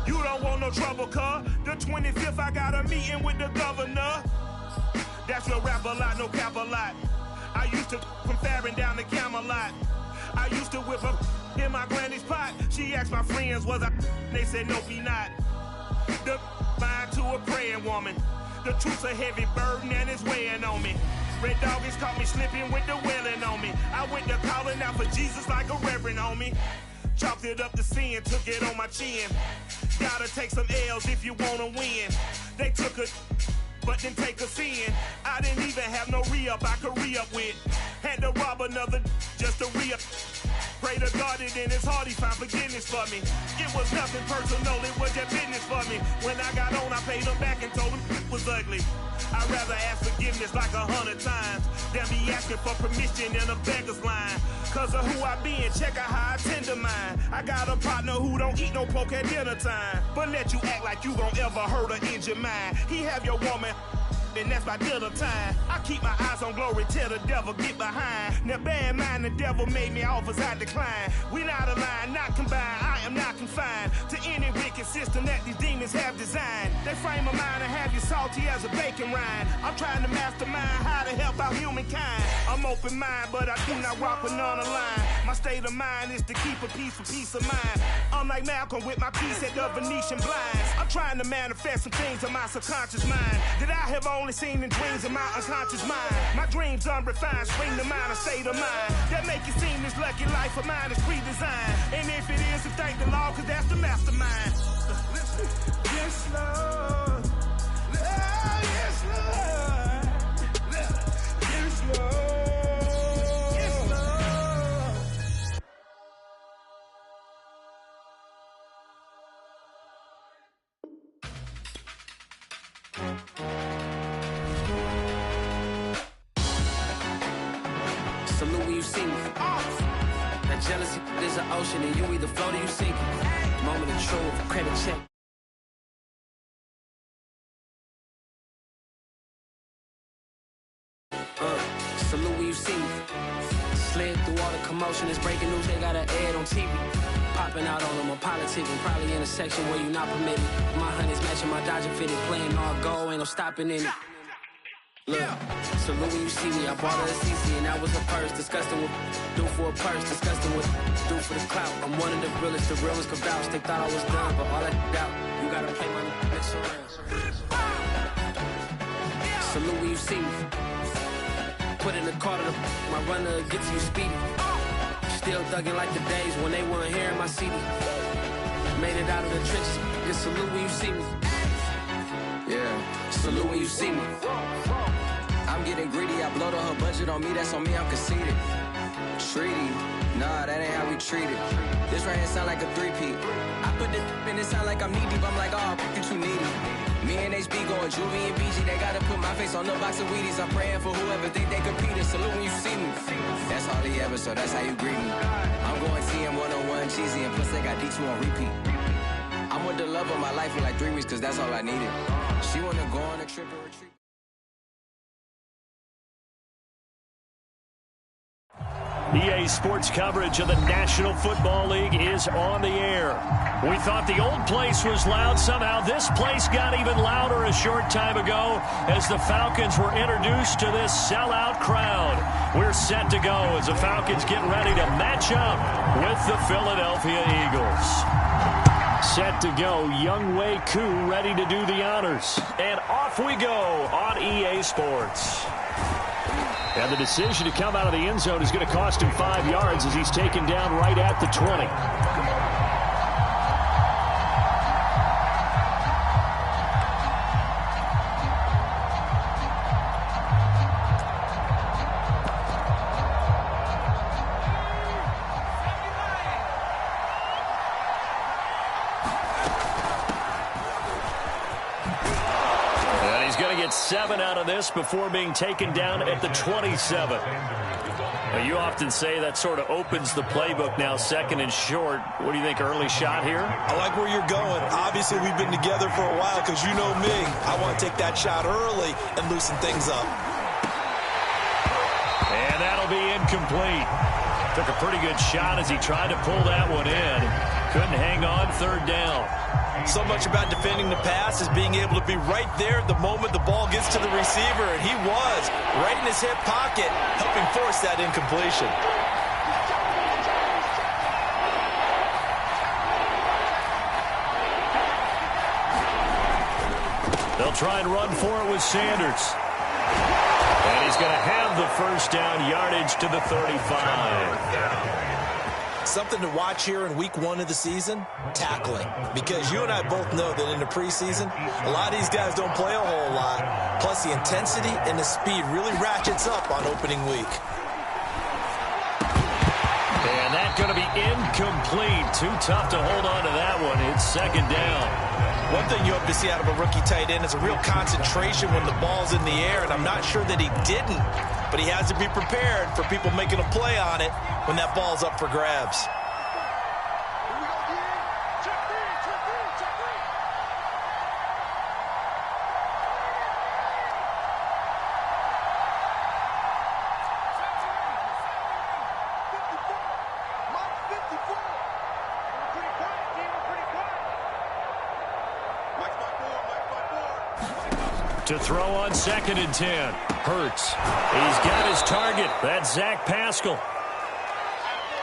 You don't want no trouble, cuz. The 25th, I got a meeting with the governor. That's your rap a lot, no cap a lot. I used to from Farron down to Camelot. I used to whip up in my granny's pot. She asked my friends, was I? They said, nope, he not. The mind to a praying woman. The truth's a heavy burden and it's weighing on me. Red doggies caught me slipping with the wailing on me. I went to calling out for Jesus like a reverend homie. Chopped it up to sin, took it on my chin. Gotta take some L's if you wanna win. They took a but didn't take us in. I didn't even have no re-up I could re-up with. Had to rob another just to re-up. Pray to God that in his heart he found forgiveness for me. It was nothing personal, it was just business for me. When I got on, I paid him back and told him it was ugly. I'd rather ask forgiveness like 100 times than be asking for permission in a beggar's line. Cause of who I be and check out how I tend to mine. I got a partner who don't eat no pork at dinner time, but let you act like you gon' ever hurt or injure mine. He have your woman and that's my dinner time. I keep my eyes on glory till the devil get behind. Now bear in mind the devil made me offers I decline. We not aligned, not combined, I am not confined to any wicked system that these demons have designed. They frame a mind and have you salty as a bacon rind. I'm trying to mastermind how to help out humankind. I'm open mind, but I do not rock with none line. My state of mind is to keep a peace of mind. I'm like Malcolm with my piece at the Venetian blinds. I'm trying to manifest some things in my subconscious mind that I have only seen in dreams in my unconscious mind. My dreams unrefined, spring to mind, a state of mind that make it seem this lucky life of mine is pre-designed. And if it is, to thank the Lord, cause that's the mastermind. Yes, Lord. Oh, yes, Lord. Yes, Lord. Salute when you see me. That jealousy is an ocean and you either float or you sink. Moment of truth, credit check. Salute when you see me. Slid through all the commotion, it's breaking news, they got an ad on TV. Popping out on them, I'm politicking, probably in a section where you not permitted. My honey's matching my Dodger fitted, playing all go, ain't no stopping in it. Look, salute when you see me, I bought her a CC and that was a purse. Disgusting with do for a purse, disgusting with do for the clout. I'm one of the realest, the realest could vouch. They thought I was done, but all that doubt, you gotta play my next around. Salute when you see me. Put in the car to my runner, get to you speedy. Still thugging like the days when they weren't here in my CD. Made it out of the trenches, just salute when you see me. Yeah, salute when you see me. I'm getting greedy, I blowed on her budget on me, that's on me, I'm conceited. Treaty, nah, that ain't how we treat it. This right here sound like a three-peat. I put this in, it sound like I'm knee-deep, I'm like, oh, you too needy. Me and HB going Juvie and BG, they gotta put my face on the box of Wheaties. I'm praying for whoever think they competed. Salute when you see me. That's all he ever, so that's how you greet me. I'm going TM 101 cheesy, and plus they got D2 on repeat. I'm with the love of my life for like 3 weeks, cause that's all I needed. She wanna go on a trip or retreat. EA Sports coverage of the National Football League is on the air. We thought the old place was loud. Somehow this place got even louder a short time ago as the Falcons were introduced to this sellout crowd. We're set to go as the Falcons get ready to match up with the Philadelphia Eagles. Set to go, Younghoe Koo ready to do the honors. And off we go on EA Sports. And the decision to come out of the end zone is going to cost him 5 yards as he's taken down right at the 20. And he's going to get 7 out of this before being taken down at the 27. Well, you often say that sort of opens the playbook now, second and short. What do you think, early shot here? I like where you're going. Obviously, we've been together for a while because you know me. I want to take that shot early and loosen things up. And that'll be incomplete. Took a pretty good shot as he tried to pull that one in. Couldn't hang on, third down. So much about defending the pass is being able to be right there the moment the ball gets to the receiver, and he was right in his hip pocket, helping force that incompletion. They'll try and run for it with Sanders. And he's going to have the first down, yardage to the 35. Something to watch here in week 1 of the season, tackling. Because you and I both know that in the preseason, a lot of these guys don't play a whole lot. Plus, the intensity and the speed really ratchets up on opening week. And that's going to be incomplete. Too tough to hold on to that one. It's second down. One thing you hope to see out of a rookie tight end is a real concentration when the ball's in the air, and I'm not sure that he didn't, but he has to be prepared for people making a play on it when that ball's up for grabs. To throw on 2nd and 10. Hurts. He's got his target. That's Zach Pascal.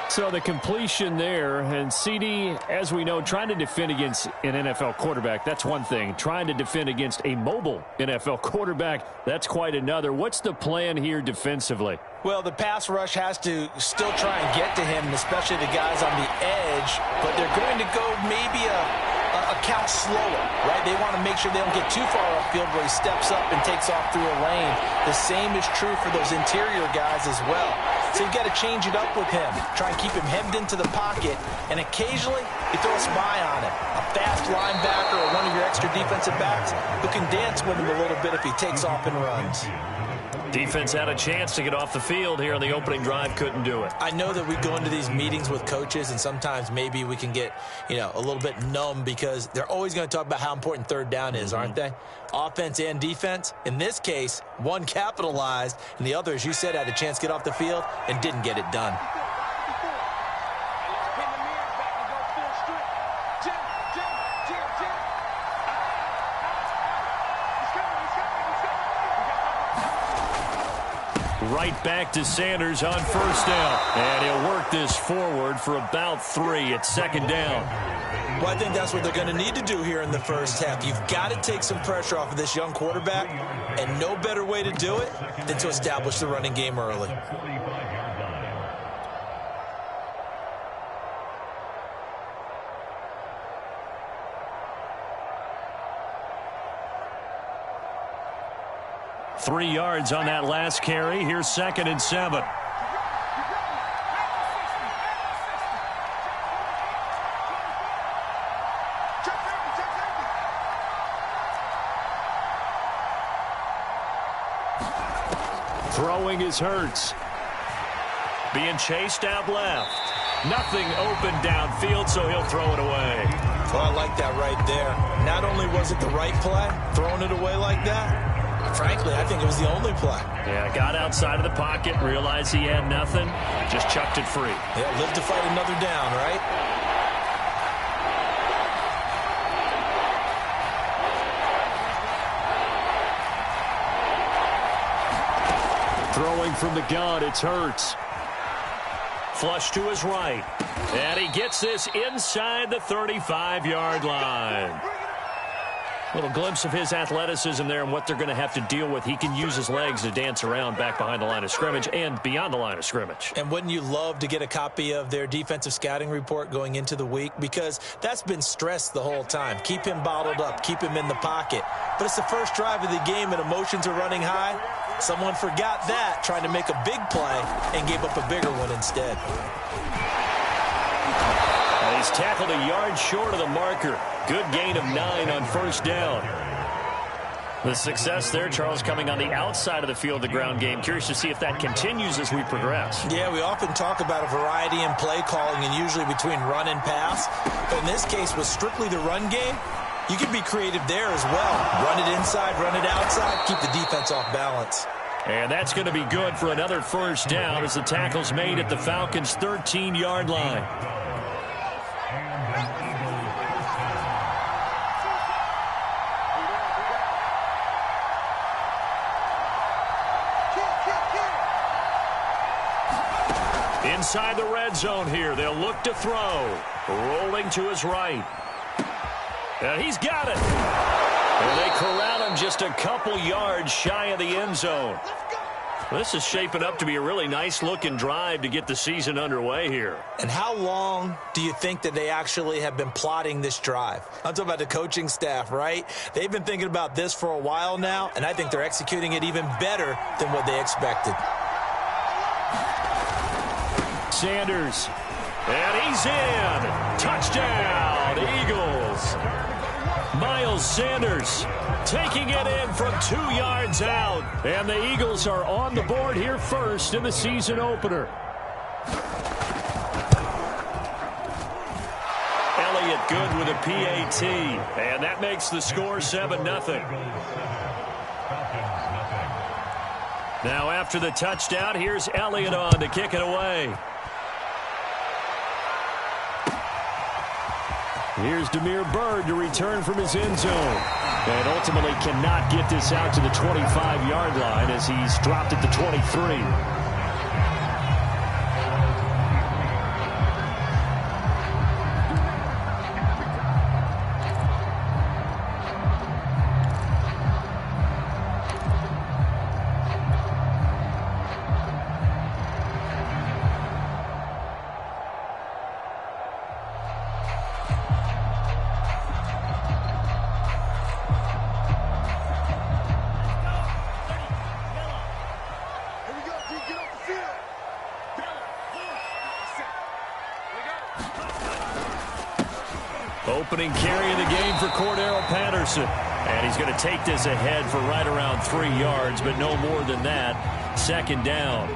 So the completion there, and CD, as we know, trying to defend against an NFL quarterback, that's one thing. Trying to defend against a mobile NFL quarterback, that's quite another. What's the plan here defensively? Well, the pass rush has to still try and get to him, especially the guys on the edge, but they're going to go maybe a count slower, right? They want to make sure they don't get too far upfield where he steps up and takes off through a lane. The same is true for those interior guys as well. So you've got to change it up with him. Try and keep him hemmed into the pocket, and occasionally you throw a spy on him. A fast linebacker or one of your extra defensive backs who can dance with him a little bit if he takes off and runs. Defense had a chance to get off the field here on the opening drive, couldn't do it. I know that we go into these meetings with coaches, and sometimes maybe we can get, a little bit numb because they're always going to talk about how important third down is, aren't they? Offense and defense. In this case, one capitalized, and the other, as you said, had a chance to get off the field and didn't get it done. Right back to Sanders on first down. And he'll work this forward for about 3 at second down. Well, I think that's what they're going to need to do here in the first half. You've got to take some pressure off of this young quarterback, and no better way to do it than to establish the running game early. Three yards on that last carry. Here's 2nd and 7. Throwing is Hurts. Being chased out left. Nothing open downfield, so he'll throw it away. Well, I like that right there. Not only was it the right play, throwing it away like that, frankly, I think it was the only play. Yeah, got outside of the pocket, realized he had nothing, just chucked it free. Yeah, live to fight another down, right? Throwing from the gun, it's Hurts. Flush to his right. And he gets this inside the 35-yard line. Little glimpse of his athleticism there and what they're going to have to deal with. He can use his legs to dance around back behind the line of scrimmage and beyond the line of scrimmage. And wouldn't you love to get a copy of their defensive scouting report going into the week? Because that's been stressed the whole time. Keep him bottled up. Keep him in the pocket. But it's the first drive of the game and emotions are running high. Someone forgot that, trying to make a big play, and gave up a bigger one instead. He's tackled a yard short of the marker. Good gain of 9 on first down. The success there, Charles, coming on the outside of the field, the ground game. Curious to see if that continues as we progress. Yeah, we often talk about a variety in play calling and usually between run and pass. But in this case, with strictly the run game, you can be creative there as well. Run it inside, run it outside, keep the defense off balance. And that's going to be good for another first down as the tackle's made at the Falcons' 13-yard line. Inside the red zone here. They'll look to throw. Rolling to his right. And he's got it. And they corral him just a couple yards shy of the end zone. This is shaping up to be a really nice-looking drive to get the season underway here. And how long do you think that they actually have been plotting this drive? I'm talking about the coaching staff, right? They've been thinking about this for a while now, and I think they're executing it even better than what they expected. Sanders, and he's in. Touchdown, Eagles. Miles Sanders taking it in from 2 yards out. And the Eagles are on the board here first in the season opener. Elliott good with a PAT. And that makes the score 7-0. Now after the touchdown, here's Elliott on to kick it away. Here's Damiere Byrd to return from his end zone. And ultimately cannot get this out to the 25-yard line as he's dropped at the 23. Opening carry of the game for Cordero Patterson. And he's going to take this ahead for right around 3 yards, but no more than that. Second down.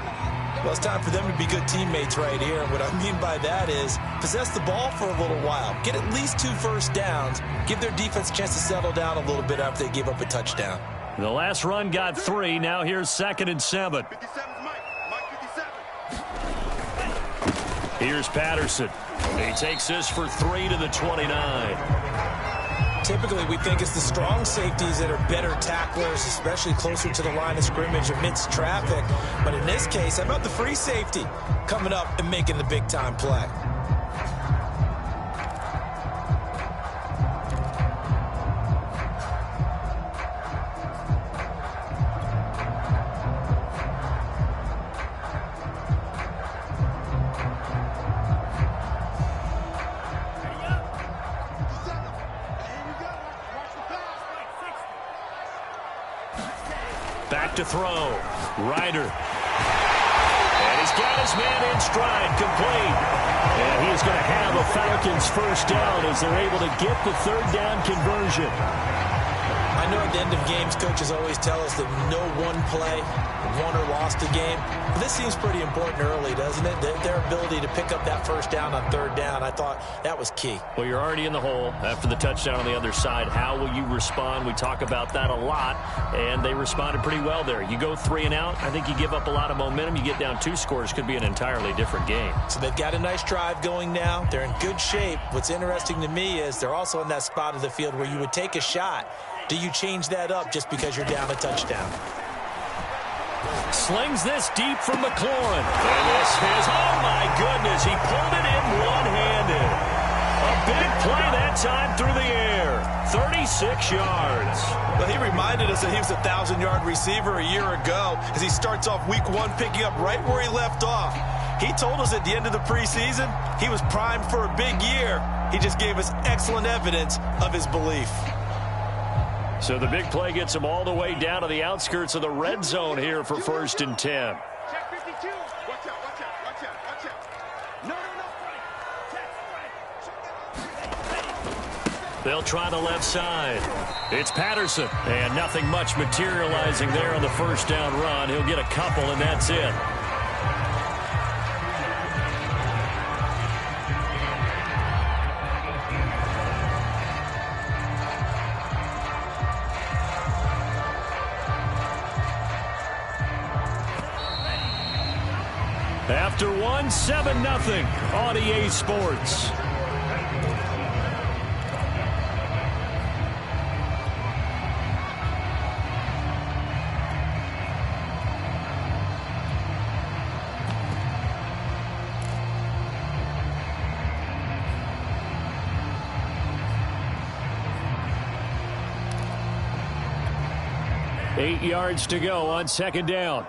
Well, it's time for them to be good teammates right here. And what I mean by that is possess the ball for a little while. Get at least 2 first downs. Give their defense a chance to settle down a little bit after they give up a touchdown. The last run got 3. Now here's 2nd and 7. Here's Patterson. He takes this for 3 to the 29. Typically, we think it's the strong safeties that are better tacklers, especially closer to the line of scrimmage amidst traffic. But in this case, how about the free safety coming up and making the big-time play? Back to throw. Ryder. And he's got his man in stride, complete. And he's going to have a Falcons first down as they're able to get the 3rd down conversion. I know at the end of games, coaches always tell us that no one play won or lost a game. But this seems pretty important early, doesn't it? Their ability to pick up that first down on 3rd down, I thought that was key. Well, you're already in the hole after the touchdown on the other side. How will you respond? We talk about that a lot, and they responded pretty well there. You go 3 and out, I think you give up a lot of momentum. You get down 2 scores, could be an entirely different game. So they've got a nice drive going now. They're in good shape. What's interesting to me is they're also in that spot of the field where you would take a shot. Do you change that up just because you're down a touchdown? Slings this deep from McLaurin. And this is, oh my goodness, he pulled it in one-handed. A big play that time through the air. 36 yards. Well, he reminded us that he was a 1,000-yard receiver a year ago as he starts off week 1 picking up right where he left off. He told us at the end of the preseason he was primed for a big year. He just gave us excellent evidence of his belief. So the big play gets him all the way down to the outskirts of the red zone here for 1st and 10. Check 52. Watch out, watch out, watch out, watch out. No. They'll try the left side. It's Patterson. And nothing much materializing there on the first down run. He'll get a couple, and that's it. After 7-0 on EA Sports. 8 yards to go on second down.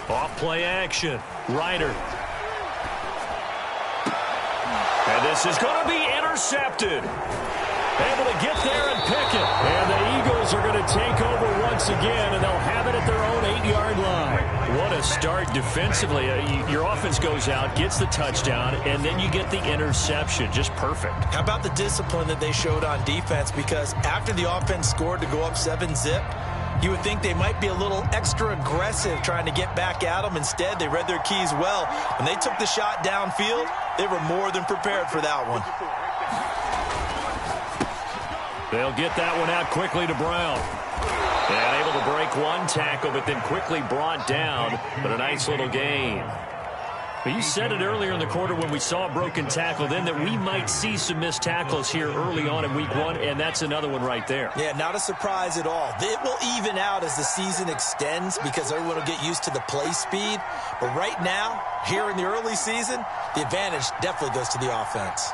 Off play action. Ryder. And this is going to be intercepted. Able to get there and pick it. And the Eagles are going to take over once again, and they'll have it at their own 8-yard line. What a start defensively. Your offense goes out, gets the touchdown, and then you get the interception. Just perfect. How about the discipline that they showed on defense? Because after the offense scored to go up 7-zip, you would think they might be a little extra aggressive trying to get back at them. Instead, they read their keys well. When they took the shot downfield, they were more than prepared for that one. They'll get that one out quickly to Brown. And able to break one tackle, but then quickly brought down. But a nice little gain. But you said it earlier in the quarter when we saw a broken tackle then that we might see some missed tackles here early on in week one, and that's another one right there. Yeah, not a surprise at all. It will even out as the season extends because everyone will get used to the play speed. But right now, here in the early season, the advantage definitely goes to the offense.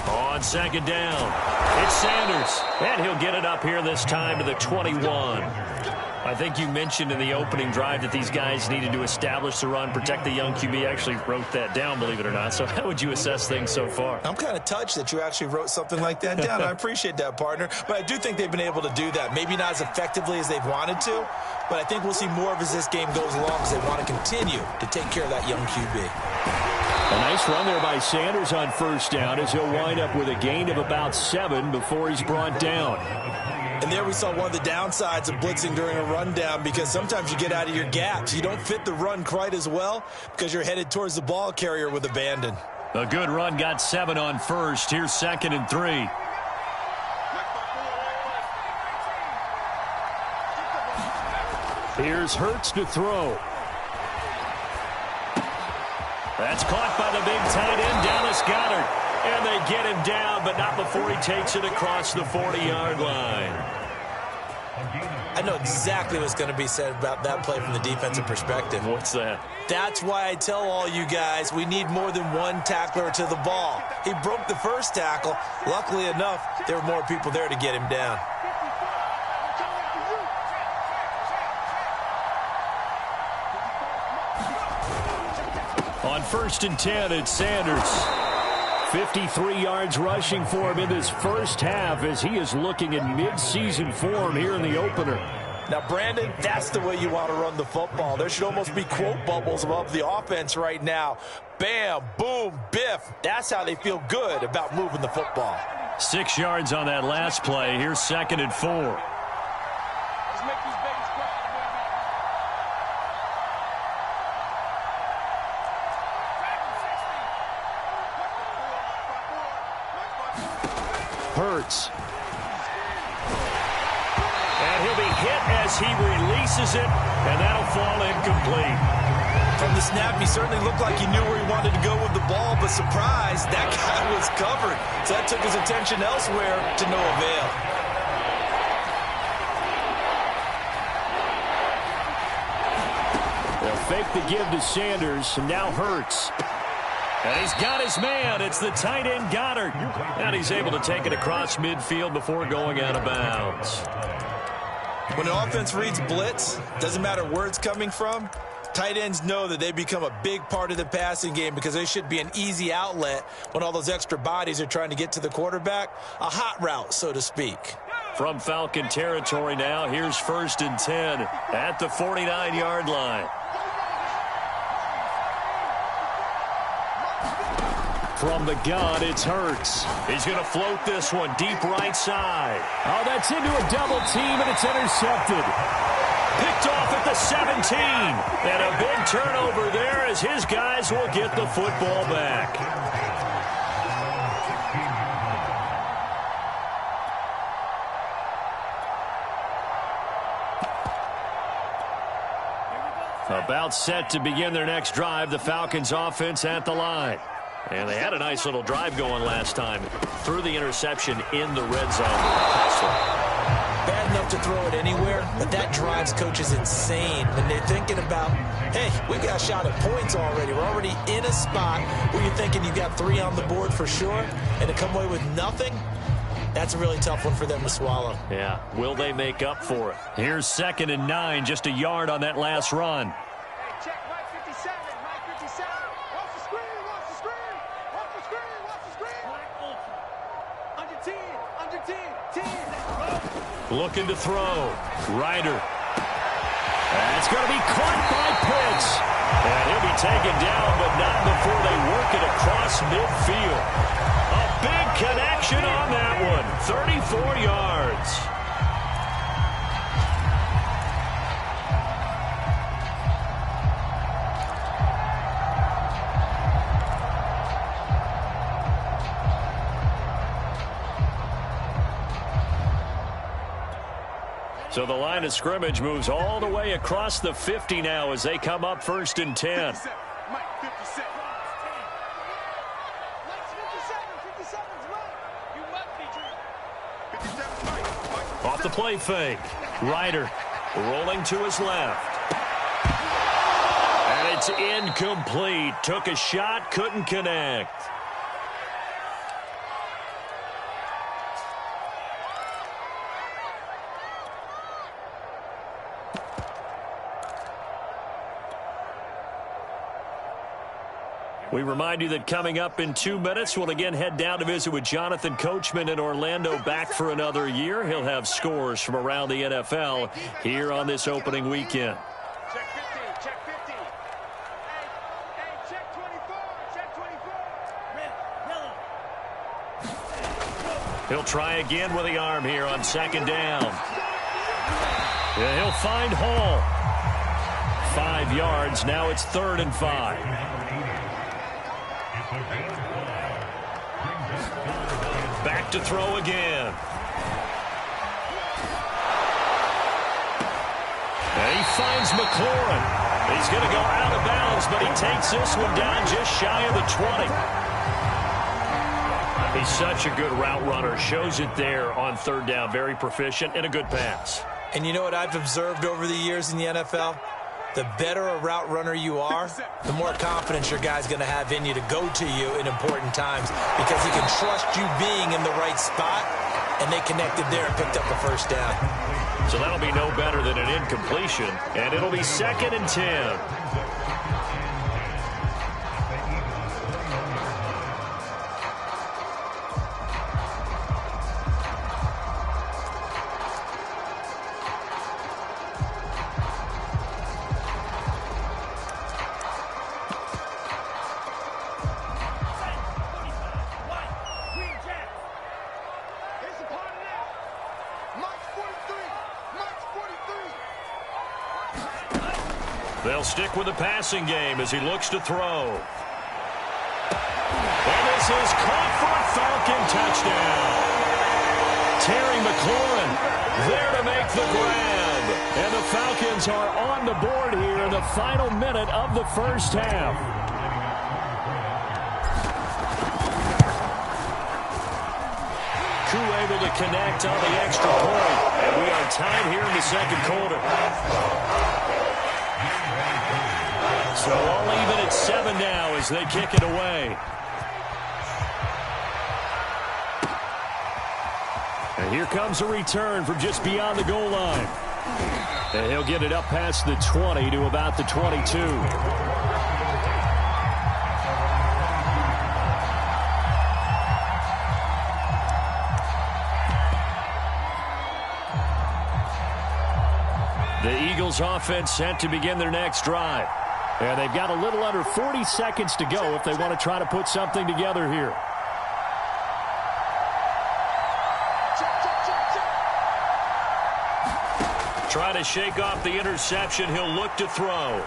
On second down, it's Sanders, and he'll get it up here this time to the 21. I think you mentioned in the opening drive that these guys needed to establish the run, protect the young QB. I actually wrote that down, believe it or not. So how would you assess things so far? I'm kind of touched that you actually wrote something like that down. I appreciate that, partner. But I do think they've been able to do that. Maybe not as effectively as they've wanted to, but I think we'll see more of as this game goes along because they want to continue to take care of that young QB. A nice run there by Sanders on first down as he'll wind up with a gain of about 7 before he's brought down. And there we saw one of the downsides of blitzing during a rundown because sometimes you get out of your gaps. You don't fit the run quite as well because you're headed towards the ball carrier with abandon. A good run got 7 on first. Here's 2nd and 3. Here's Hurts to throw. That's caught by the big tight end, Dallas Goedert. And they get him down, but not before he takes it across the 40-yard line. I know exactly what's going to be said about that play from the defensive perspective. What's that? That's why I tell all you guys we need more than one tackler to the ball. He broke the first tackle. Luckily enough, there were more people there to get him down. On 1st and 10, it's Sanders. 53 yards rushing for him in this first half as he is looking in mid-season form here in the opener. Now, Brandon, that's the way you want to run the football. There should almost be quote bubbles above the offense right now. Bam, boom, biff. That's how they feel good about moving the football. 6 yards on that last play. Here's 2nd and 4. Hurts. And he'll be hit as he releases it, and that'll fall incomplete. From the snap, he certainly looked like he knew where he wanted to go with the ball, but surprise, that guy was covered. So that took his attention elsewhere to no avail. They'll fake the give to Sanders, and now Hurts. And he's got his man. It's the tight end Goedert. And he's able to take it across midfield before going out of bounds. When the offense reads blitz, doesn't matter where it's coming from, tight ends know that they become a big part of the passing game because they should be an easy outlet when all those extra bodies are trying to get to the quarterback. A hot route, so to speak. From Falcon territory now, here's 1st and 10 at the 49-yard line. From the gun, it's Hurts. He's going to float this one deep right side. Oh, that's into a double team, and it's intercepted. Picked off at the 17. And a big turnover there as his guys will get the football back. About set to begin their next drive, the Falcons offense at the line. And they had a nice little drive going last time. Threw the interception in the red zone. bad enough to throw it anywhere, but that drives coaches insane when they're thinking about, hey, we got a shot at points already. We're already in a spot where you're thinking you've got 3 on the board for sure, and to come away with nothing, that's a really tough one for them to swallow. Yeah, will they make up for it? Here's 2nd and 9, just a yard on that last run. Hey, check Mike 57, Mike 57. Watch the screen, watch the screen, watch the screen, watch the screen. Under 10, under 10, 10. Looking to throw. Ryder. That's going to be caught by Pitts. And he'll be taken down, but not before they work it across midfield. A big connection on that one. 34 yards. So the line of scrimmage moves all the way across the 50 now as they come up 1st and 10. Mike 57. Mike's 57's Mike. You must be true. 57's Mike. Off the play fake. Ryder rolling to his left. And it's incomplete. Took a shot, couldn't connect. We remind you that coming up in 2 minutes, we'll again head down to visit with Jonathan Coachman in Orlando, back for another year. He'll have scores from around the NFL here on this opening weekend. Check 50, check 50. Hey, check 24, check 24. Red, yellow. He'll try again with the arm here on 2nd down. Yeah, he'll find Hall. 5 yards. Now it's 3rd and 5. Back to throw again. And he finds McLaurin. He's going to go out of bounds, but he takes this one down just shy of the 20. He's such a good route runner. Shows it there on 3rd down. Very proficient and a good pass. And you know what I've observed over the years in the NFL? The better a route runner you are, the more confidence your guy's going to have in you to go to you in important times because he can trust you being in the right spot, and they connected there and picked up the 1st down. So that'll be no better than an incompletion, and it'll be 2nd and 10. They'll stick with the passing game as he looks to throw. And this is caught for a Falcon touchdown. Terry McLaurin there to make the grab. And the Falcons are on the board here in the final minute of the 1st half. Koo able to connect on the extra point. And we are tied here in the 2nd quarter. So all even at 7 now as they kick it away. And here comes a return from just beyond the goal line. And he'll get it up past the 20 to about the 22. The Eagles offense set to begin their next drive. And they've got a little under 40 seconds to go if they want to try to put something together here. Try to shake off the interception. He'll look to throw.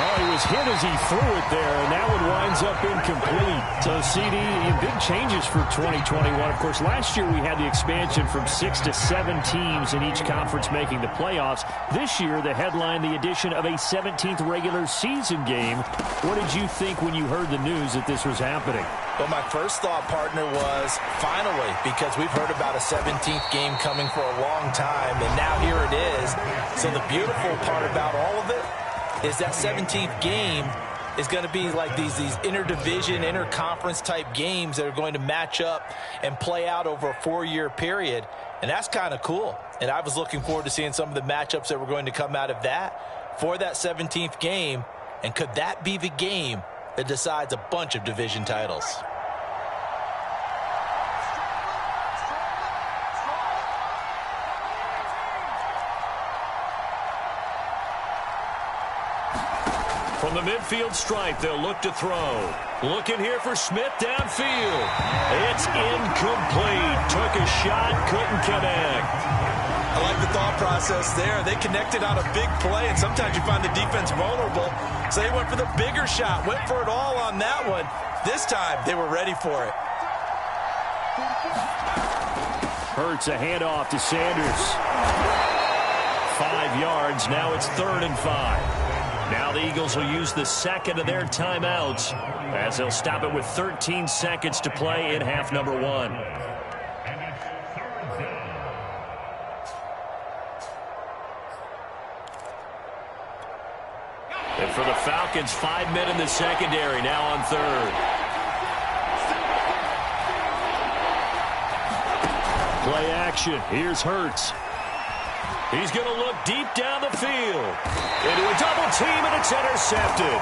Oh, he was hit as he threw it there, and that one winds up incomplete. So, CD, big changes for 2021. Of course, last year we had the expansion from 6 to 7 teams in each conference making the playoffs. This year, the headline, the addition of a 17th regular season game. What did you think when you heard the news that this was happening? Well, my first thought, partner, was finally, because we've heard about a 17th game coming for a long time, and now here it is. So the beautiful part about all of it is that 17th game is going to be like these interdivision, interconference type games that are going to match up and play out over a 4-year period. And that's kind of cool. And I was looking forward to seeing some of the matchups that were going to come out of that for that 17th game. And could that be the game that decides a bunch of division titles? From the midfield stripe, they'll look to throw. Looking here for Smith downfield. It's incomplete. Took a shot, couldn't connect. I like the thought process there. They connected on a big play, and sometimes you find the defense vulnerable. So they went for the bigger shot, went for it all on that one. This time, they were ready for it. Hurts a handoff to Sanders. 5 yards. Now it's 3rd and 5. Now the Eagles will use the second of their timeouts as they'll stop it with 13 seconds to play in half number 1. And for the Falcons, 5 men in the secondary, now on 3rd. Play action. Here's Hurts. He's going to look deep down the field. Into a double team, and it's intercepted.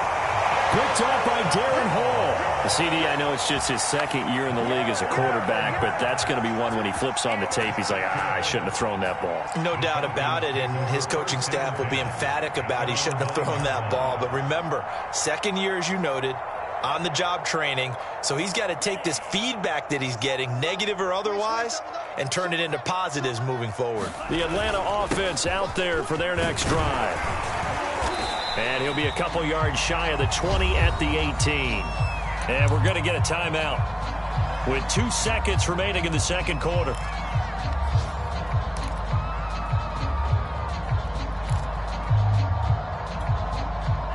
Picked up by Darren Hall. The CD, I know it's just his 2nd year in the league as a quarterback, but that's going to be one when he flips on the tape. He's like, I shouldn't have thrown that ball. No doubt about it, and his coaching staff will be emphatic about he shouldn't have thrown that ball. But remember, 2nd year, as you noted, on-the-job training, so he's got to take this feedback that he's getting, negative or otherwise, and turn it into positives moving forward. The Atlanta offense out there for their next drive. And he'll be a couple yards shy of the 20 at the 18. And we're going to get a timeout with 2 seconds remaining in the second quarter.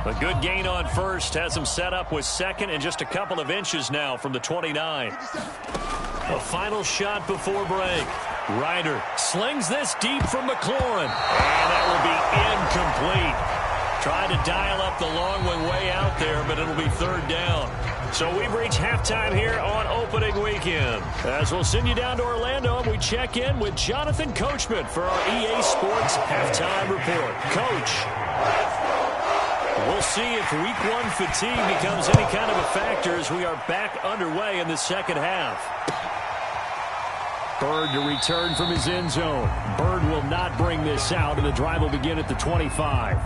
A good gain on first has him set up with 2nd and just a couple of inches now from the 29. A final shot before break. Ryder slings this deep from McLaurin. And that will be incomplete. Trying to dial up the long one way out there, but it'll be 3rd down. So we've reached halftime here on opening weekend. As we'll send you down to Orlando, and we check in with Jonathan Coachman for our EA Sports Halftime Report. Coach, we'll see if Week 1 fatigue becomes any kind of a factor as we are back underway in the second half. Bird to return from his end zone. Bird will not bring this out, and the drive will begin at the 25.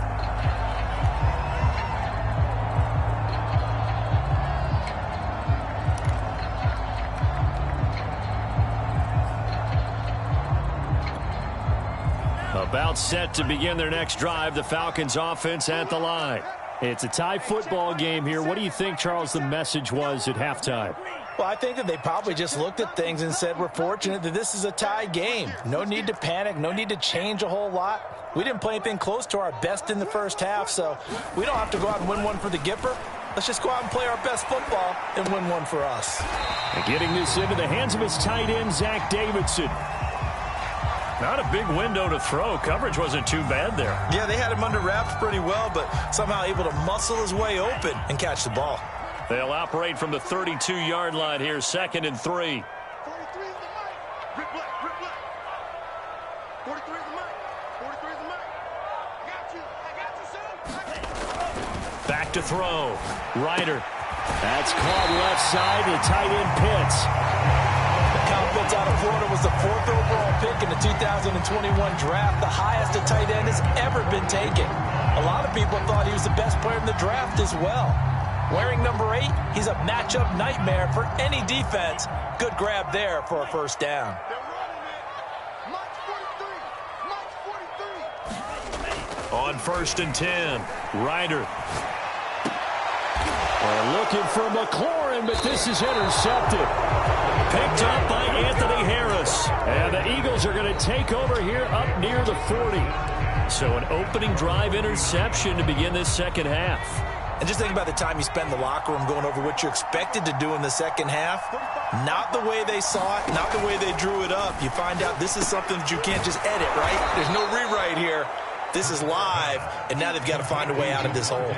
About set to begin their next drive, the Falcons offense at the line. It's a tie football game here. What do you think, Charles, the message was at halftime? Well, I think that they probably just looked at things and said, we're fortunate that this is a tie game. No need to panic, no need to change a whole lot. We didn't play anything close to our best in the first half, so we don't have to go out and win one for the Gipper. Let's just go out and play our best football and win one for us. And getting this into the hands of his tight end, Zach Davidson. Not a big window to throw. Coverage wasn't too bad there. Yeah, they had him under wraps pretty well, but somehow able to muscle his way open and catch the ball. They'll operate from the 32-yard line here, 2nd and 3. 43 is the mic. Rip black, rip black. 43 is the mic. 43 is the mic. I got you, son. Back to throw. Ryder. That's caught left side to tight end Pitts. Kyle Pitts out of Florida was the 4th overall pick in the 2021 draft, the highest a tight end has ever been taken. A lot of people thought he was the best player in the draft as well. Wearing number 8, he's a matchup nightmare for any defense. Good grab there for a first down. On 1st and 10, Ryder. They're looking for McLaurin, but this is intercepted. Picked up by Anthony Harris. And the Eagles are going to take over here up near the 40. So an opening drive interception to begin this second half. And just think about the time you spend in the locker room going over what you're expected to do in the second half. Not the way they saw it, not the way they drew it up. You find out this is something that you can't just edit, right? There's no rewrite here. This is live, and now they've got to find a way out of this hole.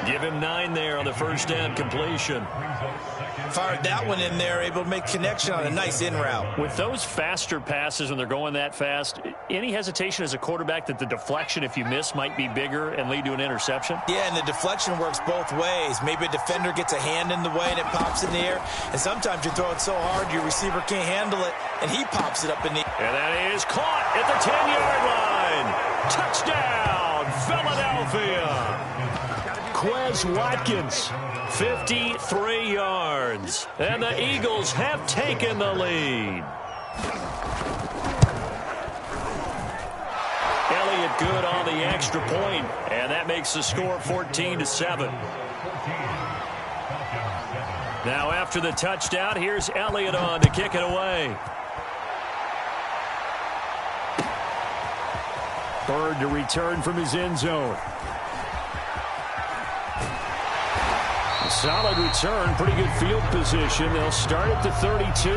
Give him 9 there on the first down completion. Fired that one in there, able to make connection on a nice in route. With those faster passes when they're going that fast, any hesitation as a quarterback that the deflection, if you miss, might be bigger and lead to an interception? Yeah, and the deflection works both ways. Maybe a defender gets a hand in the way and it pops in the air. And sometimes you throw it so hard your receiver can't handle it, and he pops it up in the air. And that is caught at the 10-yard line. Touchdown, Philadelphia. Quez Watkins, 53 yards. And the Eagles have taken the lead. Elliott good on the extra point, and that makes the score 14-7. Now after the touchdown, here's Elliott on to kick it away. Bird to return from his end zone. A solid return, pretty good field position. They'll start at the 32.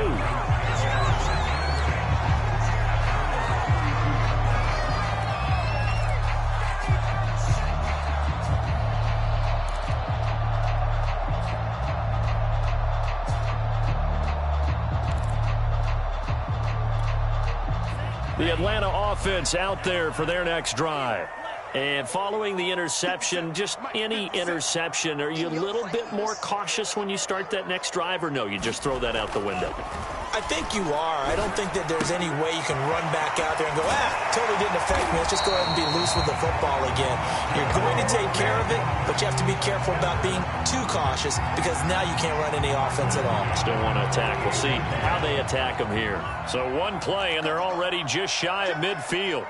The Atlanta offense out there for their next drive. And following the interception, just any interception, are you a little bit more cautious when you start that next drive, or no, you just throw that out the window? I think you are. I don't think that there's any way you can run back out there and go, totally didn't affect me. Let's just go ahead and be loose with the football again. You're going to take care of it, but you have to be careful about being too cautious because now you can't run any offense at all. Still want to attack. We'll see how they attack them here. So one play, and they're already just shy of midfield.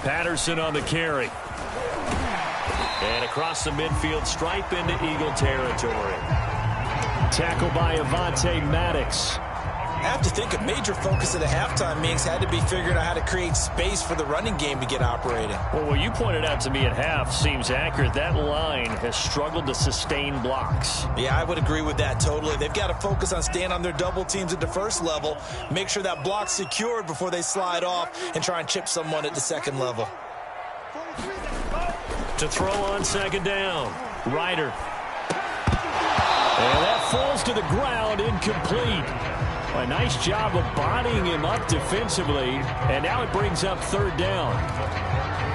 Patterson on the carry. And across the midfield stripe into Eagle territory. Tackle by Avonte Maddox. I have to think a major focus of the halftime meetings had to be figuring out how to create space for the running game to get operating. Well, what you pointed out to me at half seems accurate. That line has struggled to sustain blocks. Yeah, I would agree with that totally. They've got to focus on staying on their double teams at the first level, make sure that block's secured before they slide off and try and chip someone at the second level. To throw on second down, Ryder. And that falls to the ground, incomplete. A nice job of bodying him up defensively, and now it brings up third down.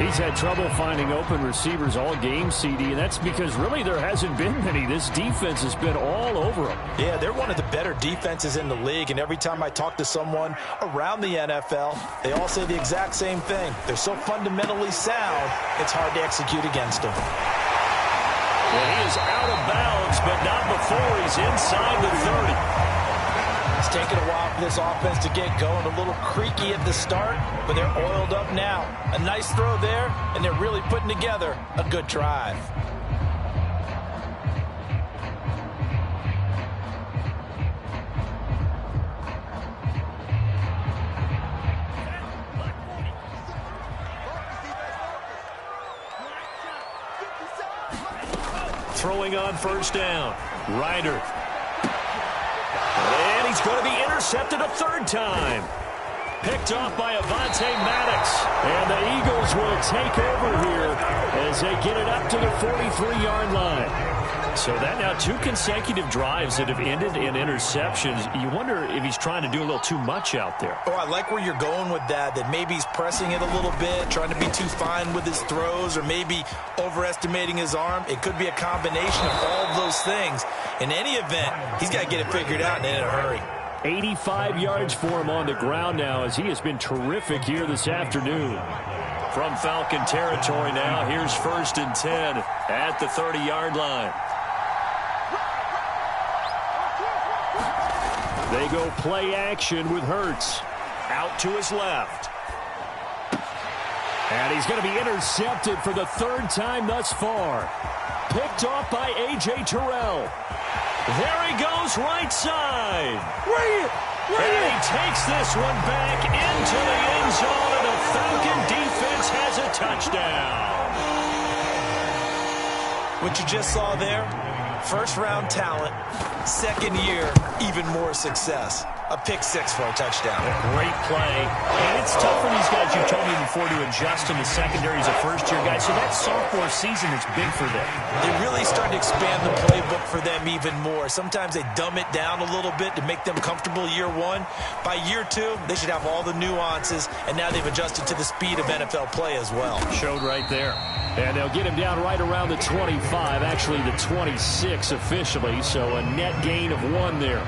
He's had trouble finding open receivers all game, CD, and that's because really there hasn't been many. This defense has been all over him. Yeah, they're one of the better defenses in the league, and every time I talk to someone around the NFL, they all say the exact same thing. They're so fundamentally sound, it's hard to execute against them. And he is out of bounds, but not before he's inside the 30. It's taken a while for this offense to get going. A little creaky at the start, but they're oiled up now. A nice throw there, and they're really putting together a good drive. Throwing on first down, Ryder. And he's going to be intercepted a third time. Picked off by Avonte Maddox. And the Eagles will take over here as they get it up to the 43-yard line. So that now 2 consecutive drives that have ended in interceptions. You wonder if he's trying to do a little too much out there. Oh, I like where you're going with that maybe he's pressing it a little bit, trying to be too fine with his throws, or maybe overestimating his arm. It could be a combination of all of those things. In any event, he's got to get it figured out and in a hurry. 85 yards for him on the ground now as he has been terrific here this afternoon. From Falcon territory now, here's 1st and 10 at the 30-yard line. They go play action with Hurts. Out to his left. And he's going to be intercepted for the third time thus far. Picked off by A.J. Terrell. There he goes, right side. And he takes this one back into the end zone, and the Falcon defense has a touchdown. What you just saw there, first-round talent, second year, even more success. A pick six for a touchdown. A great play. And it's tough for these guys, you told me before, to adjust in the secondary as a first-year guy. So that sophomore season is big for them. They really started to expand the playbook for them even more. Sometimes they dumb it down a little bit to make them comfortable year one. By year two, they should have all the nuances, and now they've adjusted to the speed of NFL play as well. Showed right there. And they'll get him down right around the 25, actually the 26 officially, so a net gain of 1 there.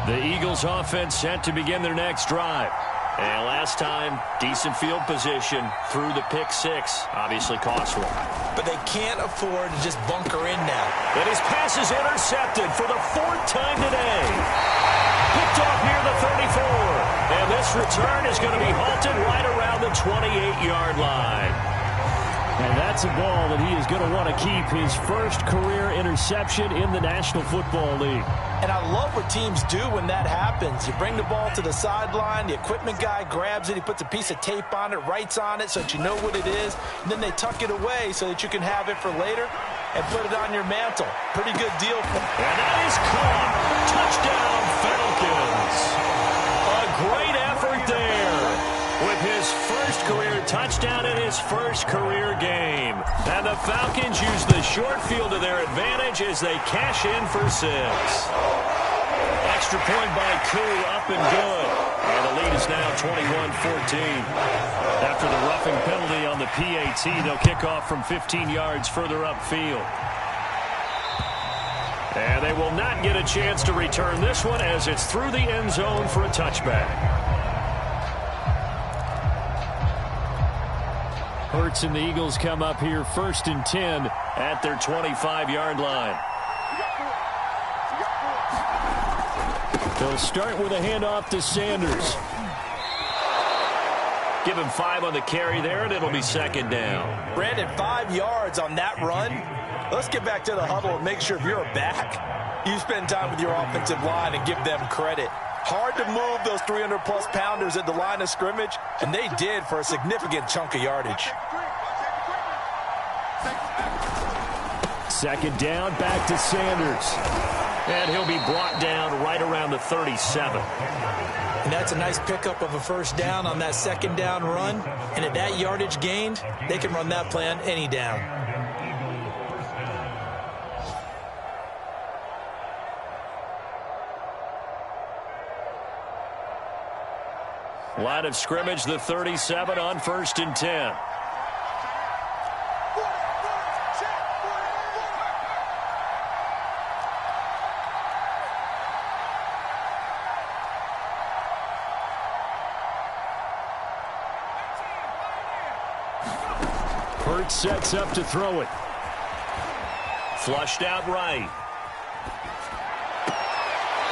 The Eagles offense set to begin their next drive. And last time, decent field position through the pick six. Obviously cost one. But they can't afford to just bunker in now. And his pass is intercepted for the 4th time today. Picked off near the 34. And this return is going to be halted right around the 28-yard line. And that's a ball that he is going to want to keep, his first career interception in the National Football League. And I love what teams do when that happens. You bring the ball to the sideline, the equipment guy grabs it, he puts a piece of tape on it, writes on it so that you know what it is, and then they tuck it away so that you can have it for later and put it on your mantle. Pretty good deal. And that is caught. Touchdown, Falcons. A great effort there with his first career touchdown in his first career game. And the Falcons use the short field to their advantage as they cash in for 6. Extra point by Koo, up and good. And the lead is now 21-14. After the roughing penalty on the PAT, they'll kick off from 15 yards further upfield. And they will not get a chance to return this one as it's through the end zone for a touchback. Hurts and the Eagles come up here 1st and 10 at their 25-yard line. They'll start with a handoff to Sanders. Give him 5 on the carry there, and it'll be 2nd down. Brandon, 5 yards on that run. Let's get back to the huddle and make sure if you're a back, you spend time with your offensive line and give them credit. Hard to move those 300-plus pounders at the line of scrimmage, and they did for a significant chunk of yardage. 2nd down, back to Sanders. And he'll be brought down right around the 37. And that's a nice pickup of a 1st down on that 2nd down run. And at that yardage gained, they can run that play on any down. Line of scrimmage, the 37 on 1st and 10. Hurts sets up to throw it. Flushed out right.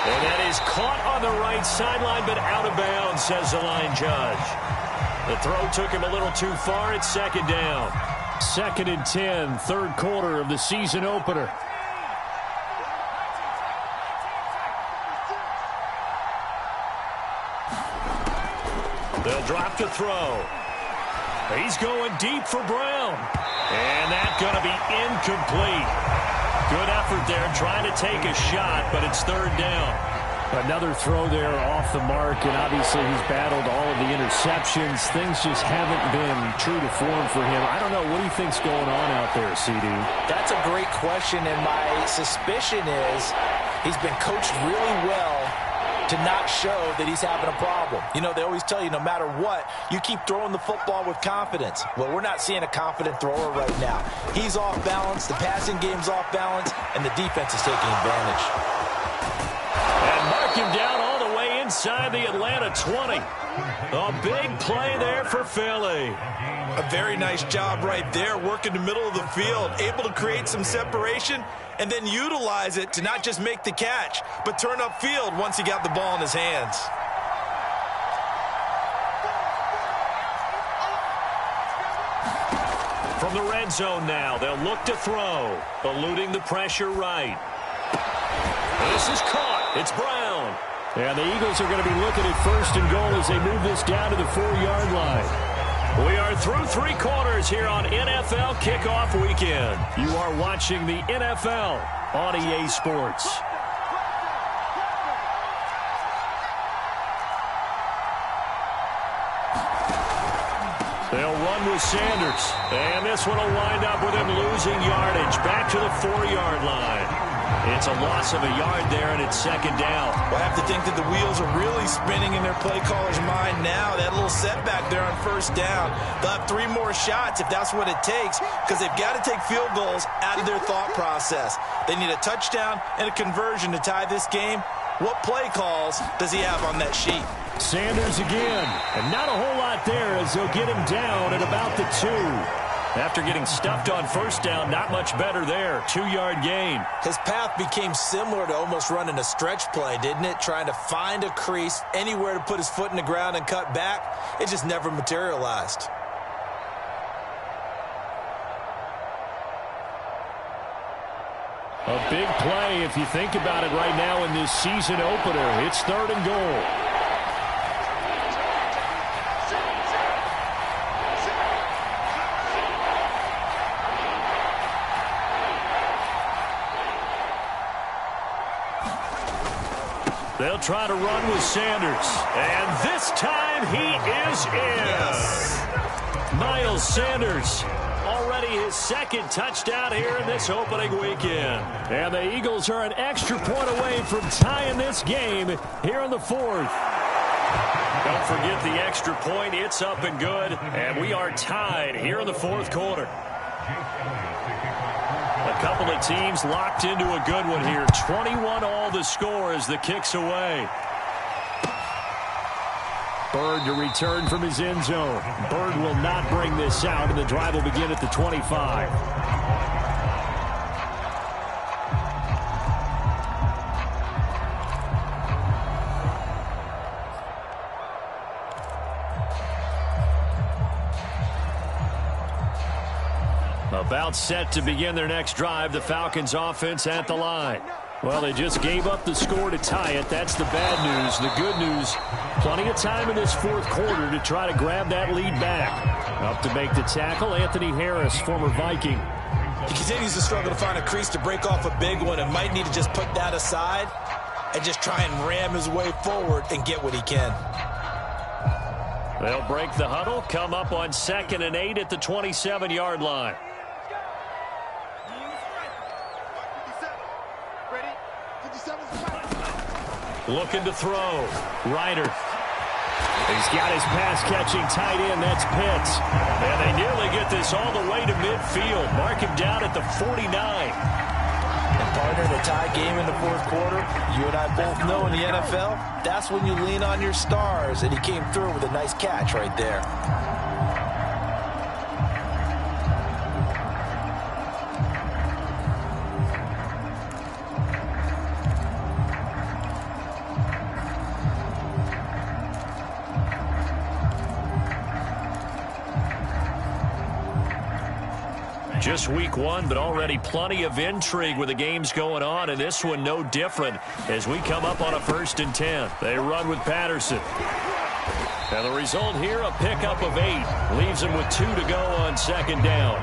And that is caught on the right sideline, but out of bounds, says the line judge. The throw took him a little too far. It's 2nd down. 2nd and 10, 3rd quarter of the season opener. They'll drop to throw. He's going deep for Brown. And that's going to be incomplete. Good effort there, trying to take a shot, but it's 3rd down. Another throw there off the mark, and obviously he's battled all of the interceptions. Things just haven't been true to form for him. I don't know, what do you think's going on out there, CD? That's a great question, and my suspicion is he's been coached really well to not show that he's having a problem. You know, they always tell you no matter what, you keep throwing the football with confidence. Well, we're not seeing a confident thrower right now. He's off balance, the passing game's off balance, and the defense is taking advantage. And mark him down all the way inside the Atlanta 20. A big play there for Philly. A very nice job right there, working the middle of the field, able to create some separation and then utilize it to not just make the catch, but turn upfield once he got the ball in his hands. From the red zone now, they'll look to throw, eluding the pressure right. This is caught. It's Brown. And the Eagles are going to be looking at first and goal as they move this down to the 4-yard line. We are through 3 quarters here on NFL Kickoff Weekend. You are watching the NFL on EA Sports. They'll run with Sanders. And this one will wind up with him losing yardage back to the 4-yard line. It's a loss of a yard there, and it's second down. Well, I have to think that the wheels are really spinning in their play caller's mind now. That little setback there on first down. They'll have 3 more shots if that's what it takes, because they've got to take field goals out of their thought process. They need a touchdown and a conversion to tie this game. What play calls does he have on that sheet? Sanders again, and not a whole lot there as they'll get him down at about the 2. After getting stuffed on first down, not much better there. 2-yard gain. His path became similar to almost running a stretch play, didn't it? Trying to find a crease, anywhere to put his foot in the ground and cut back. It just never materialized. A big play if you think about it right now in this season opener. It's 3rd and goal. They'll try to run with Sanders. And this time he is in. Yes. Miles Sanders, already his 2nd touchdown here in this opening weekend. And the Eagles are an extra point away from tying this game here in the 4th. Don't forget the extra point. It's up and good. And we are tied here in the 4th quarter. A couple of teams locked into a good one here. 21-all the score as the kick's away. Bird to return from his end zone. Bird will not bring this out, and the drive will begin at the 25. About set to begin their next drive, the Falcons offense at the line. Well, they just gave up the score to tie it. That's the bad news. The good news, plenty of time in this 4th quarter to try to grab that lead back. Up to make the tackle, Anthony Harris, former Viking. He continues to struggle to find a crease to break off a big one and might need to just put that aside and just try and ram his way forward and get what he can. They'll break the huddle, come up on 2nd and 8 at the 27-yard line. Looking to throw. Ryder. He's got his pass-catching tight end. That's Pitts. And they nearly get this all the way to midfield. Mark him down at the 49. And partner, in a tie game in the 4th quarter, you and I both know in the NFL, that's when you lean on your stars. And he came through with a nice catch right there. Just week 1, but already plenty of intrigue with the games going on, and this one no different as we come up on a 1st and 10. They run with Patterson. And the result here, a pickup of 8. Leaves them with 2 to go on 2nd down.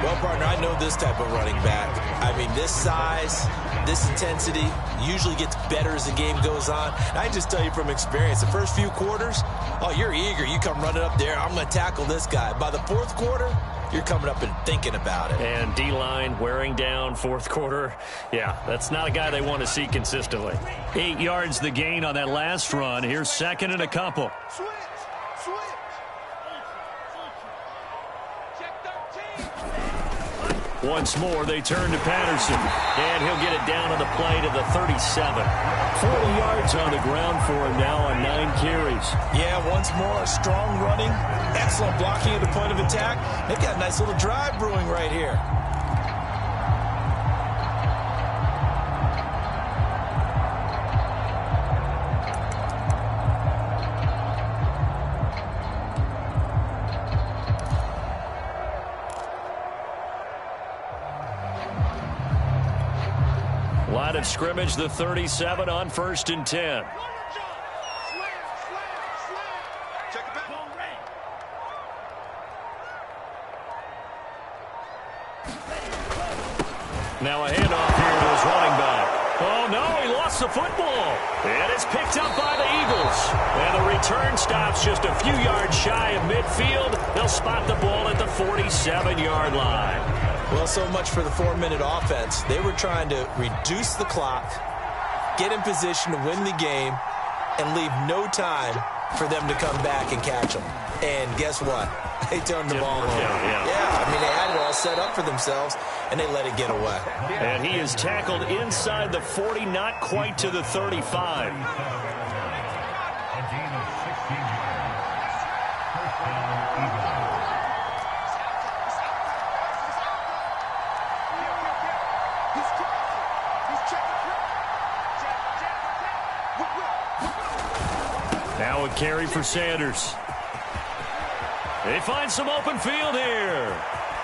Well, partner, I know this type of running back. I mean, this size, this intensity usually gets better as the game goes on. And I just tell you from experience, the first few quarters, oh, you're eager. You come running up there, I'm going to tackle this guy. By the 4th quarter, you're coming up and thinking about it. And D-line wearing down 4th quarter. Yeah, that's not a guy they want to see consistently. 8 yards the gain on that last run. Here's 2nd and a couple. Switch. Check 13. Once more, they turn to Patterson. And he'll get it down on the play to the 37. 40 yards on the ground for him now on 9 carries. Yeah, once more, strong running, excellent blocking at the point of attack. They've got a nice little drive brewing right here. Line of scrimmage, the 37 on 1st and 10. Now a handoff here to his running back. Oh, no, he lost the football. And it's picked up by the Eagles. And the return stops just a few yards shy of midfield. They'll spot the ball at the 47-yard line. Well, so much for the 4-minute offense. They were trying to reduce the clock, get in position to win the game, and leave no time for them to come back and catch them. And guess what? They turned the ball over. Yeah, I mean, they had it all set up for themselves, and they let it get away. And he is tackled inside the 40, not quite to the 35. Now a carry for Sanders. They find some open field here.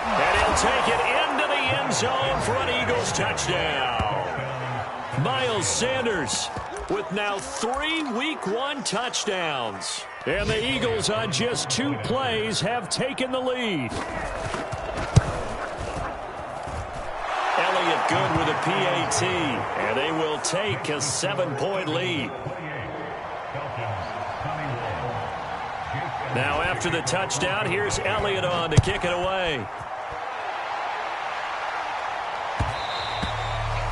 And he'll take it into the end zone for an Eagles touchdown. Miles Sanders with now 3 Week 1 touchdowns. And the Eagles on just 2 plays have taken the lead. Elliott good with a PAT. And they will take a 7-point lead. Now after the touchdown, here's Elliott on to kick it away.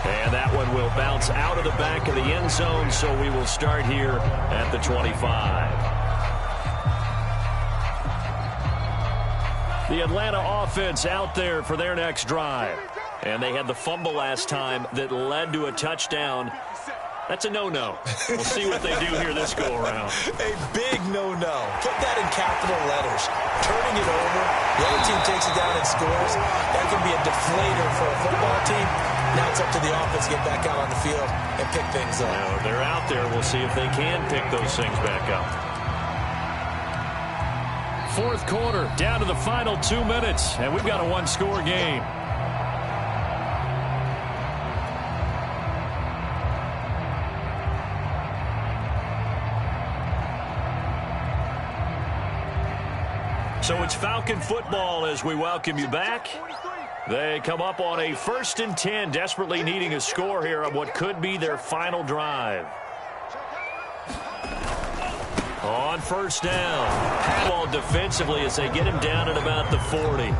And that one will bounce out of the back of the end zone, so we will start here at the 25. The Atlanta offense out there for their next drive. And they had the fumble last time that led to a touchdown. That's a no-no. We'll see what they do here this go-around. A big no-no. Put that in capital letters. Turning it over, the other team takes it down and scores. That can be a deflator for a football team. Now it's up to the offense to get back out on the field and pick things up. Now, they're out there. We'll see if they can pick those things back up. 4th quarter, down to the final 2 minutes, and we've got a 1-score game. So it's Falcon football as we welcome you back. They come up on a 1st and 10, desperately needing a score here on what could be their final drive. On 1st down. Ball defensively as they get him down at about the 40.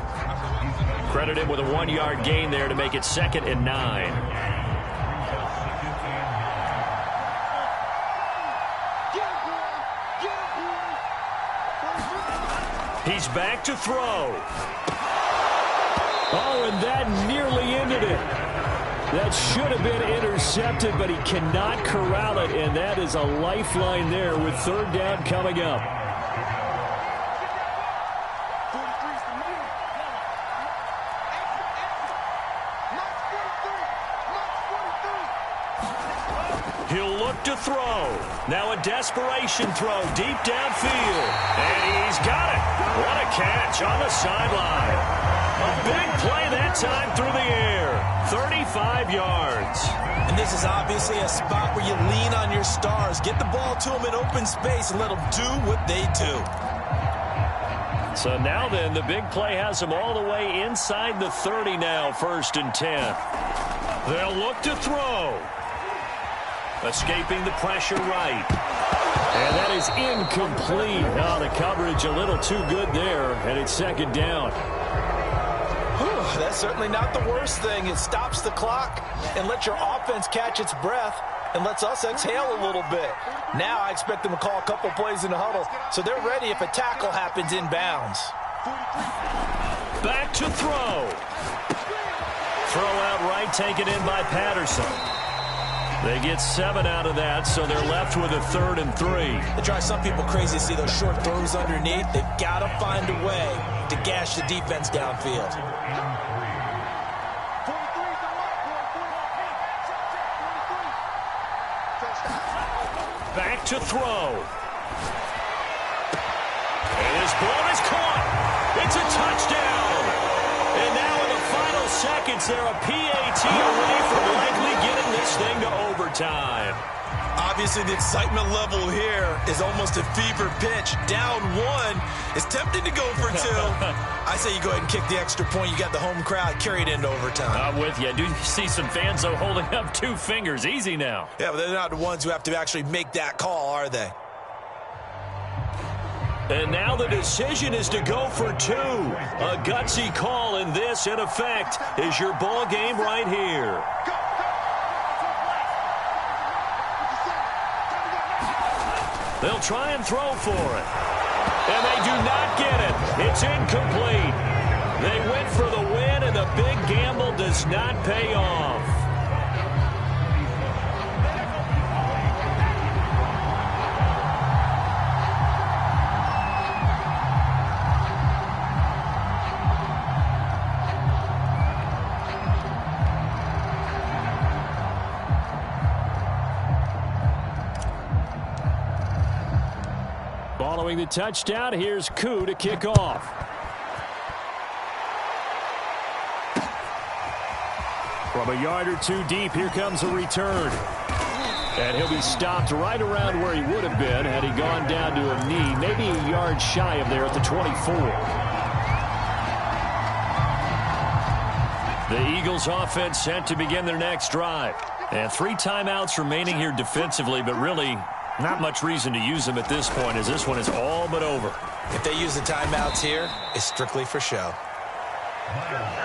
Credit him with a 1-yard gain there to make it 2nd and 9. He's back to throw. Oh, and that nearly ended it. That should have been intercepted, but he cannot corral it, and that is a lifeline there with 3rd down coming up. He'll look to throw. Now a desperation throw deep downfield. And he's got it. What a catch on the sideline. A big play that time through the air. 35 yards. And this is obviously a spot where you lean on your stars. Get the ball to them in open space and let them do what they do. So now then, the big play has them all the way inside the 30 now, 1st and 10. They'll look to throw. Escaping the pressure right. And that is incomplete. Oh, the coverage a little too good there, and it's 2nd down. Whew, that's certainly not the worst thing. It stops the clock and lets your offense catch its breath and lets us exhale a little bit. Now I expect them to call a couple plays in the huddle, so they're ready if a tackle happens inbounds. Back to throw. Throw out right, taken in by Patterson. They get 7 out of that, so they're left with a 3rd and 3. It drives some people crazy to see those short throws underneath. They've got to find a way to gash the defense downfield. Back to throw. And his ball is caught. It's a touchdown. And now in the final seconds, they're a PAT away from likely getting this thing to overtime. Obviously, the excitement level here is almost a fever pitch. Down 1. It's tempting to go for 2. I say you go ahead and kick the extra point. You got the home crowd, carry it into overtime. I'm with you. I do see some fans, though, holding up 2 fingers. Easy now. Yeah, but they're not the ones who have to actually make that call, are they? And now the decision is to go for 2. A gutsy call, and this, in effect, is your ball game right here. They'll try and throw for it. And they do not get it. It's incomplete. They went for the win, and the big gamble does not pay off. Following the touchdown, here's Koo to kick off. From a yard or 2 deep, here comes a return. And he'll be stopped right around where he would have been had he gone down to a knee, maybe a yard shy of there at the 24. The Eagles offense set to begin their next drive. And 3 timeouts remaining here defensively, but really not much reason to use them at this point, as this one is all but over. If they use the timeouts here, it's strictly for show.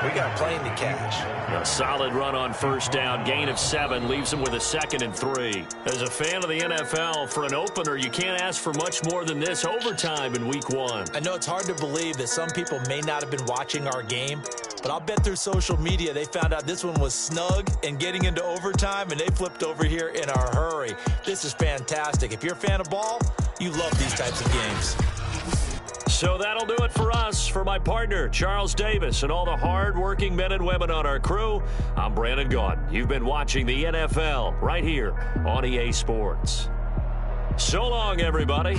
We got a plane to catch. A solid run on first down. Gain of 7 leaves them with a 2nd and 3. As a fan of the NFL, for an opener, you can't ask for much more than this. Overtime in week 1. I know it's hard to believe that some people may not have been watching our game, but I'll bet through social media they found out this one was snug and getting into overtime, and they flipped over here in a hurry. This is fantastic. If you're a fan of ball, you love these types of games. So that'll do it for us. For my partner, Charles Davis, and all the hard-working men and women on our crew, I'm Brandon Gaudin. You've been watching the NFL right here on EA Sports. So long, everybody.